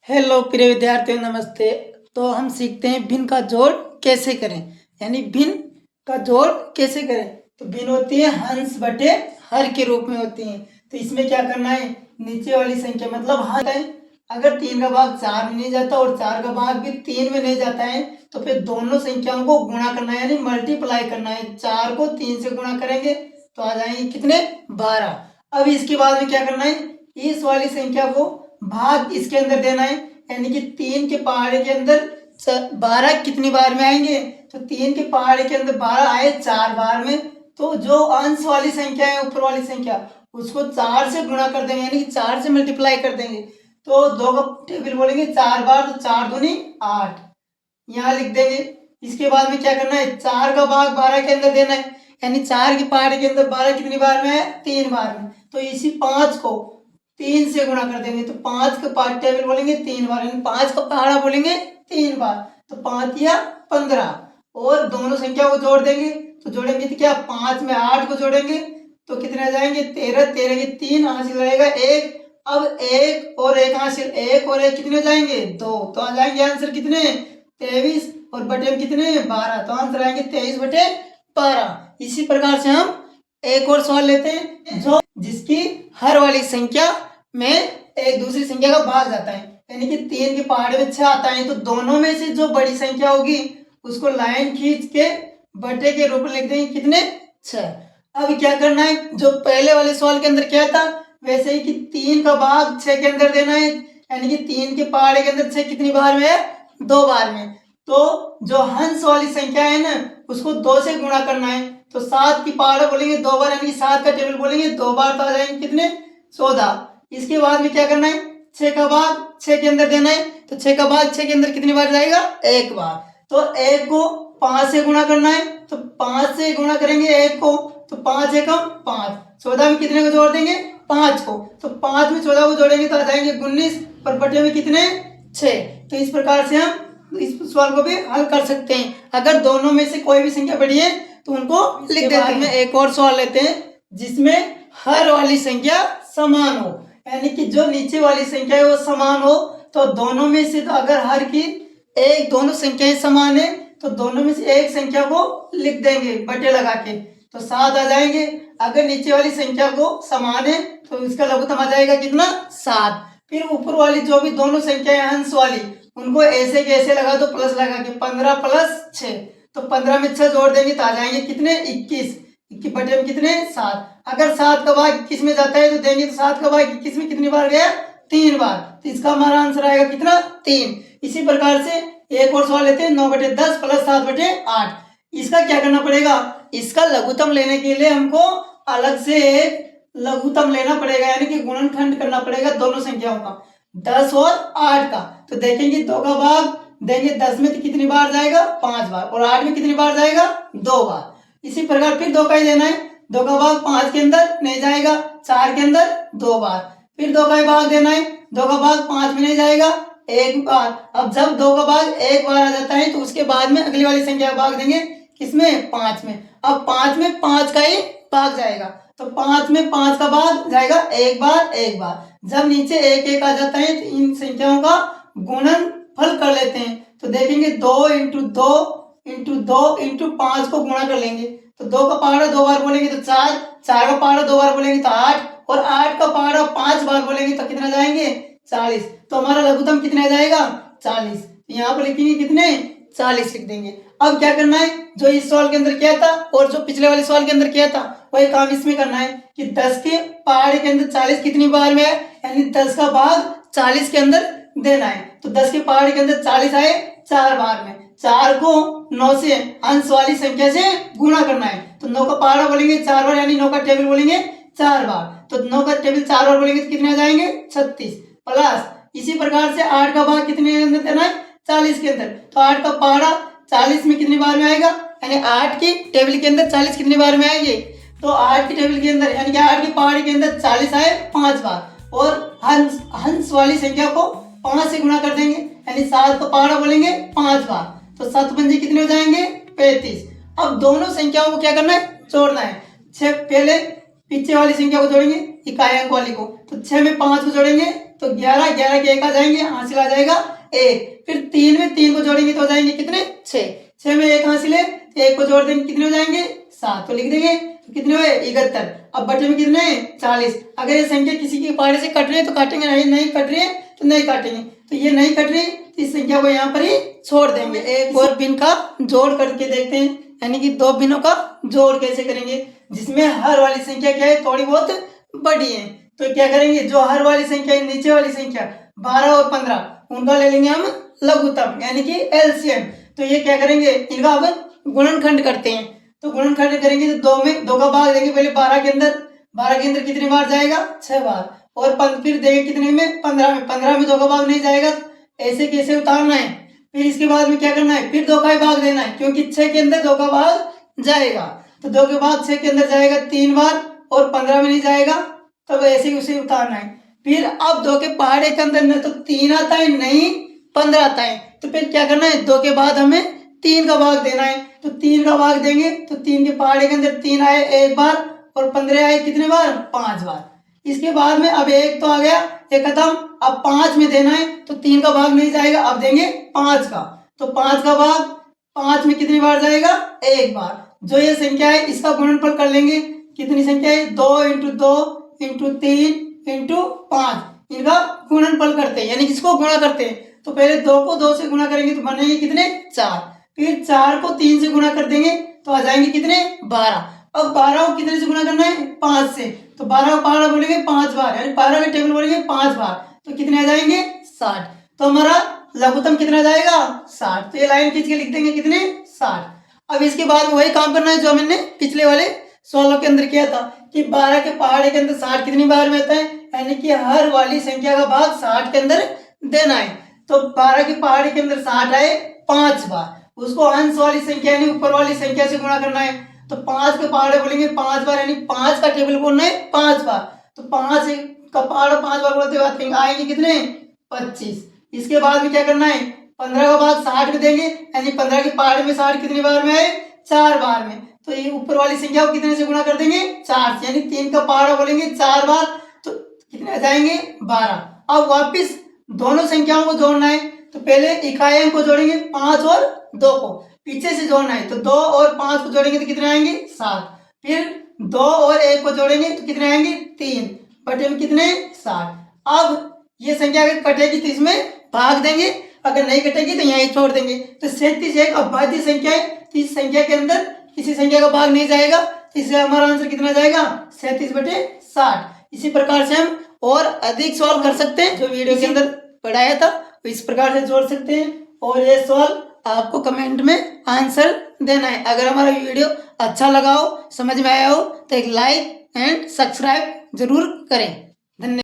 Hello प्रिय विद्यार्थियों, नमस्ते। तो हम सीखते हैं भिन्न का जोड़ कैसे करें, यानी भिन्न का जोड़ कैसे करें। तो भिन्न होती है हंस बटे हर के रूप में होती है। तो इसमें क्या करना है, नीचे वाली संख्या मतलब हर है, अगर 3 का भाग 4 में नहीं जाता और 4 का भाग भी 3 में नहीं जाता है तो फिर दोनों संख्याओं को गुणा करना है, यानी मल्टीप्लाई करना है। 4 को 3 से गुणा करेंगे तो आ जाएंगे कितने, 12। अब इसके बाद में क्या करना है, इस वाली संख्या को भाग इसके अंदर देना है, यानी कि 3 के पहाड़े के अंदर 12 कितनी बार में आएंगे, तो 3 के पहाड़े के अंदर 12 आए 4 बार में। तो जो अंश वाली संख्या है, ऊपर वाली संख्या, उसको 4 से गुणा कर देंगे, यानी कि 4 से मल्टीप्लाई कर देंगे। तो 2 का टेबल बोलेंगे 4 बार, तो 4 दूनी 8 यहाँ लिख देंगे। इसके बाद में क्या करना है, 4 का भाग 12 के अंदर देना है, यानी 4 के पहाड़े के अंदर 12 कितनी बार में है, 3 बार में। तो इसी 5 को 3 से गुणा कर देंगे, तो 5 का पार्ट टेबल बोलेंगे 3 बार, यानी 5 का पहाड़ा बोलेंगे 3 बार, तो 5 या 15। और दोनों संख्या को जोड़ देंगे, तो जोड़ेंगे तो क्या, 5 में 8 को जोड़ेंगे तो कितने आ जाएंगे, 13, 13 के 3 हासिल रहेगा 1। अब 1 और 1 हासिल, 1 और 1 कितने हो जाएंगे, 2। तो आ जाएंगे आंसर कितने, 23, और बटे में कितने, 12। तो आंसर आएंगे 23 बटे 12। इसी प्रकार से हम एक और सवाल लेते हैं, जो जिसकी हर वाली संख्या में एक दूसरी संख्या का भाग जाता है, यानी कि 3 के पहाड़े में 6 आता है, तो दोनों में से जो बड़ी संख्या होगी उसको लाइन खींच के बटे के रूप में लिख देंगे कितने, 6। अब क्या करना है, जो पहले वाले सवाल के अंदर क्या था वैसे ही कि 3 का भाग 6 के अंदर देना है, यानी कि 3 के पहाड़े के अंदर 6 कितनी बार में है, 2 बार में। तो जो हंस वाली संख्या है ना, उसको 2 से गुणा करना है, तो 7 की पहाड़ा बोलेंगे 2 बार, यानी 7 का टेबल बोलेंगे 2 बार, तो आ जाएंगे कितने, 14। इसके बाद में क्या करना है, 6 का भाग 6 के अंदर देना है, तो 6 का भाग 6 के अंदर कितनी बार जाएगा, 1 बार। तो 1 को 5 से गुणा करना है, तो 5 से गुणा करेंगे 1 को, तो 5 एकम 5, 14 में कितने को जोड़ देंगे, 5 को, तो 5 में 14 को जोड़ेंगे तो आ जाएंगे 19, पर बटे में कितने, 6। तो इस प्रकार से हम इस सवाल को भी हल कर सकते हैं। अगर दोनों में से कोई भी संख्या बड़ी है तो उनको लिख देते हैं। एक और सवाल लेते हैं जिसमें हर वाली संख्या समान हो, यानी कि जो नीचे वाली संख्या है वो समान हो। तो दोनों में से, तो अगर हर की एक दोनों संख्याएं समान है तो दोनों में से एक संख्या को लिख देंगे बटे लगा के, तो 7 आ जाएंगे। अगर नीचे वाली संख्या को समान है तो इसका लघुत्तम आ जाएगा कितना, 7। फिर ऊपर वाली जो भी दोनों संख्याएं अंश वाली, उनको ऐसे के ऐसे लगा दो, प्लस लगा के 15 प्लस 6, तो 15 में 6 जोड़ देंगे तो आ जाएंगे कितने, 21। 21 बटे में कितने, 7। अगर 7 का भाग 21 में जाता है तो देंगे, तो 7 का भाग 21 में कितनी बार गया, 3 बार, तो इसका हमारा आंसर आएगा कितना, 3। इसी प्रकार से एक और सवाल लेते हैं, 9 बटे 10 प्लस 7 बटे 8। इसका क्या करना पड़ेगा, इसका लघुत्तम लेने के लिए हमको अलग से एक लघुत्तम लेना पड़ेगा, यानी कि गुणनखंड करना पड़ेगा दोनों संख्याओं का, 10 और 8 का। तो देखेंगे 2 का भाग देंगे 10 में तो कितनी बार जाएगा, 5 बार, और 8 में कितनी बार जाएगा, 2 बार। इसी प्रकार फिर 2 का ही देना है, 2 का भाग 5 के अंदर नहीं जाएगा, 4 के अंदर 2 बार। फिर 2 का ही भाग देना है, 2 का भाग 5 में नहीं जाएगा, 1 बार। अब जब 2 का भाग 1 बार आ जाता है तो उसके बाद में अगली वाली संख्या का भाग देंगे किसमें, 5 में। अब 5 में 5 का ही भाग जाएगा, तो 5 में 5 का भाग जाएगा 1 बार 1 बार। जब नीचे 1 1 आ जाता है तो इन संख्याओं का गुणनफल कर लेते हैं, तो देखेंगे 2 इंटू 2 इंटू 2 इंटू 5 को गुणा कर लेंगे, तो 2 का पहाड़ा 2 बार बोलेंगे तो 4, 4 का पहाड़ा 2 बार बोलेंगे तो 8, और 8 का पहाड़ा 5 बार बोलेंगे तो कितना जाएंगे, 40। तो हमारा लघुत्तम कितना आ जाएगा, 40। तो यहाँ पर लिखेंगे कितने, 40 लिख देंगे। अब क्या करना है, जो इस सवाल के अंदर किया था और जो पिछले वाले सवाल के अंदर किया था वही काम इसमें करना है, कि 10 के पहाड़े के अंदर 40 कितनी बार में है, यानी 10 का भाग 40 के अंदर देना है। तो 10 के पहाड़े के अंदर 40 आए 4 बार में, 4 को 9 से अंश वाली संख्या से गुणा करना है, तो 9 का पहाड़ा बोलेंगे 4 बार, यानी 9 का टेबल बोलेंगे 4 बार, तो 9 का टेबल 4 बार बोलेंगे तो कितने आ जाएंगे, 36 प्लस। इसी प्रकार से 8 का भाग कितने के अंदर देना है, 40 के अंदर, तो 8 का पहाड़ा 40 में कितनी बार में आएगा, यानी 8 की टेबल के अंदर 40 कितनी बार में आएंगे, तो 8 की टेबल के अंदर, यानी कि 8 के पहाड़े के अंदर 40 आए 5 बार, और हंस वाली संख्या को 5 से गुणा कर देंगे, यानी 7 का पहाड़ा बोलेंगे 5 बार, तो 7 पंजे कितने हो जाएंगे, 35। अब दोनों संख्याओं को क्या करना है, जोड़ना है। 6 पहले पीछे वाली संख्या को जोड़ेंगे, इकाई अंक वाली को, तो 6 में 5 को जोड़ेंगे तो 11 11 के 1 आ जाएंगे, हासिल आ जाएगा 1। फिर 3 में 3 को जोड़ेंगे तो हो जाएंगे कितने 6, 6 में 1 हासिल है, 1 को जोड़ देंगे कितने हो जाएंगे 7, तो लिख देंगे तो कितने हुए 71। अब बटे में कितने 40। अगर ये संख्या किसी के पहाड़े से कट रही है तो काटेंगे, नहीं कट रही है तो नहीं काटेंगे, तो ये नहीं कट रही तो इस संख्या को यहाँ पर ही छोड़ देंगे। एक और भिन्न का जोड़ करके देखते हैं, यानी कि दो भिन्नों का जोड़ कैसे करेंगे जिसमें हर वाली संख्या क्या है थोड़ी बहुत बड़ी है। तो क्या करेंगे, जो हर वाली संख्या है नीचे वाली संख्या 12 और 15 उनका ले लेंगे हम लघुत्तम यानी कि एलसीएम। तो ये क्या करेंगे, इनका अब गुणनखंड करते हैं। तो गुणनखंड करेंगे तो 2 में 2 का भाग देंगे पहले 12 के अंदर कितनी बार जाएगा 6 बार, और फिर देंगे कितने में 15 में, 15 में 2 का भाग नहीं जाएगा, ऐसे कैसे उतारना है। फिर इसके बाद में क्या करना है, फिर 2 का ही भाग देना है क्योंकि 6 के अंदर 2 का भाग जाएगा, तो 2 के भाग 6 के अंदर जाएगा 3 बार और 15 में नहीं जाएगा, तब ऐसे ही उसे उतारना है। फिर अब 2 के पहाड़े के अंदर न तो 3 आता है नहीं 15 आता है, तो फिर क्या करना है 2 के बाद हमें 3 का भाग देना है, तो 3 का भाग देंगे तो 3 के पहाड़े के अंदर 3 आए 1 बार और 15 आए कितने बार 5 बार। इसके बाद में अब 1 तो आ गया, एक खत्म, अब 5 में देना है तो 3 का भाग नहीं जाएगा, अब देंगे 5 का, तो 5 का भाग 5 में कितनी बार जाएगा 1 बार। जो ये संख्या है इसका गुणनफल कर लेंगे, कितनी संख्या है 2 × 2 × 3 × 5, इनका गुणनफल करते हैं यानी किसको गुणा करते हैं। तो पहले 2 को 2 से गुणा करेंगे तो बनेंगे कितने 4, फिर 4 को 3 से गुणा कर देंगे तो आ जाएंगे कितने 12। अब 12 को कितने से गुणा करना है 5 से, तो 12 को पहाड़ा बोलेंगे 5 बार, यानी 12 के टेबल बोलेंगे 5 बार, तो कितने आ जाएंगे 60। तो हमारा लघुत्तम कितना जाएगा 60, तो ये लाइन खींच के लिख देंगे कितने 60। अब इसके बाद वही काम करना है जो हमने पिछले वाले 16 के अंदर किया था कि 12 के पहाड़े के अंदर 60 कितनी बार में आता है, यानी कि हर वाली संख्या का भाग 60 के अंदर देना है। तो 12 के पहाड़े के अंदर 60 आए 5 बार, उसको अंश वाली संख्या यानी ऊपर वाली संख्या से गुणा करना है, तो 5 के पहाड़े बोलेंगे 5 बार, यानी 5 का टेबल बोलना है 5 बार, तो 5 का पहाड़ा 5 बार बोलते हुए आएंगे कितने 25। इसके बाद में क्या करना है 15 का भाग 60 में देंगे, यानी 15 के पहाड़े में 60 कितनी बार में आए 4 बार में, तो ये ऊपर वाली संख्या को कितने से गुणा कर देंगे 4 से, यानी 3 का पहाड़ा बोलेंगे 4 बार, तो कितने आ जाएंगे 12। अब वापिस दोनों संख्याओं को जोड़ना है, तो पहले इकाई अंक को जोड़ेंगे 5 और 2 को, पीछे से जोड़ना है, तो 2 और 5 को जोड़ेंगे तो कितने आएंगे 7, फिर 2 और 1 को जोड़ेंगे तो कितने आएंगे 3, बटे में कितने 60। अब ये संख्या अगर कटेगी तो इसमें भाग देंगे, अगर नहीं कटेगी तो यहीं छोड़ देंगे, तो 37 एक अभाज्य संख्या है, तो इस संख्या के अंदर किसी संख्या का भाग नहीं जाएगा, तो इससे हमारा आंसर कितना जाएगा 37/60। इसी प्रकार से हम और अधिक सवाल कर सकते हैं, जो वीडियो के अंदर पढ़ाया था तो इस प्रकार से जोड़ सकते हैं, और ये सवाल आपको कमेंट में आंसर देना है। अगर हमारा वीडियो अच्छा लगा हो, समझ में आया हो, तो एक लाइक एंड सब्सक्राइब जरूर करें।